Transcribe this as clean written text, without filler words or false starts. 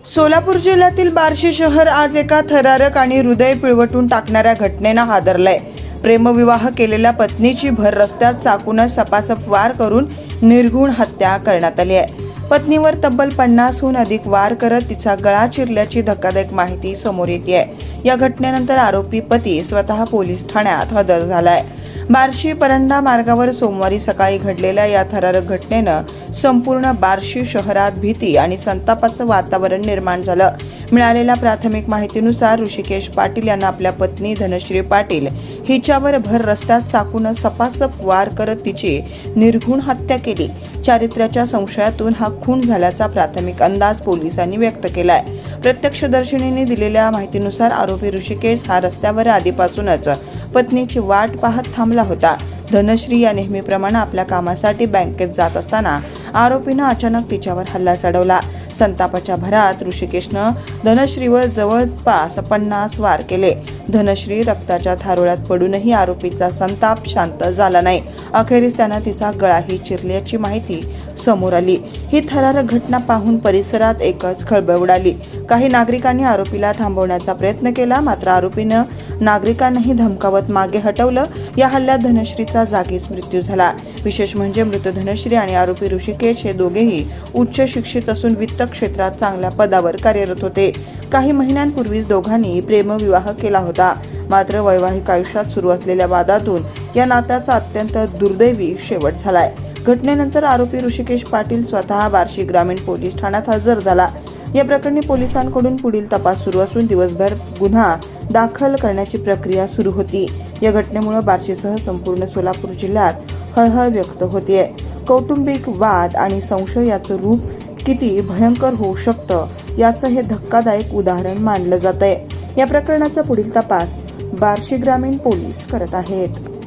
सोलापूर जिल्ह्यातील बार्शी शहर आज एका थरारक आणि हृदय पिळवटून टाकणाऱ्या घटनेनं हादरलंय। प्रेमविवाह केलेल्या पत्नीची भर रस्त्यात चाकूने सपासप वार करून निर्घृण हत्या करण्यात आली आहे। पत्नीवर तब्बल 50हून अधिक वार करत तिचा गळा चिरल्याची धक्कादायक माहिती समोर येते आहे। या घटनेनंतर आरोपी पती स्वतः पोलीस ठाण्यात हजर झालाय। बार्शी परंडा मार्गावर सोमवारी सकाळी घडलेल्या या थरारक घटनेनं संपूर्ण बार्शी शहरात भीती आणि संतापाचं वातावरण निर्माण झालं। मिळालेल्या प्राथमिक माहितीनुसार ऋषिकेश पाटील यांना आपल्या पत्नी धनश्री पाटील हिच्यावर भर रस्त्यात चाकूने सपासप वार करत तिची निर्घृण हत्या केली। चारित्र्याच्या संशयातून हा खून झाल्याचा प्राथमिक अंदाज पोलिसांनी व्यक्त केलाय। प्रत्यक्षदर्शींनी दिलेल्या माहितीनुसार आरोपी ऋषिकेश हा रस्त्यावर आधीपासूनच पत्नीची वाट पाहत थांबला होता। धनश्री या नेहमीप्रमाणे आपल्या कामासाठी बँकेत जात असताना आरोपीनं अचानक तिच्यावर हल्ला चढवला। संतापाच्या भरात ऋषिकेशनं धनश्रीवर जवळपास 50 वार केले। धनश्री रक्ताच्या थारोळ्यात पडूनही आरोपीचा संताप शांत झाला नाही। अखेरीस त्यानं तिचा गळाही चिरल्याची माहिती समोर आली। ही थरारक घटना पाहून परिसरात एकच खळबळ उडाली। काही नागरिकांनी आरोपीला थांबवण्याचा प्रयत्न केला, मात्र आरोपीनं नागरिकांनाही धमकावत मागे हटवलं। या हल्ल्यात धनश्रीचा जागीच मृत्यू झाला। विशेष म्हणजे मृत धनश्री आणि आरोपी ऋषिकेश हे दोघेही उच्च शिक्षित असून वित्त क्षेत्रात चांगल्या पदावर कार्यरत होते। काही महिन्यांपूर्वीच दोघांनी प्रेमविवाह केला होता, मात्र वैवाहिक आयुष्यात सुरू असलेल्या वादातून या नात्याचा अत्यंत दुर्दैवी शेवट झालाय। घटनेनंतर आरोपी ऋषिकेश पाटील स्वतः बार्शी ग्रामीण पोलीस ठाण्यात हजर झाला। या प्रकरणी पोलिसांकडून पुढील तपास सुरू असून दिवसभर गुन्हा दाखल करण्याची प्रक्रिया सुरू होती। या घटनेमुळे बार्शीसह संपूर्ण सोलापूर जिल्ह्यात हळहळ व्यक्त होतीये। कौटुंबिक वाद आणि संशय याचं रूप किती भयंकर होऊ शकतं याचं हे धक्कादायक उदाहरण मानलं जातंय। या प्रकरणाचा पुढील तपास बार्शी ग्रामीण पोलीस करत आहेत।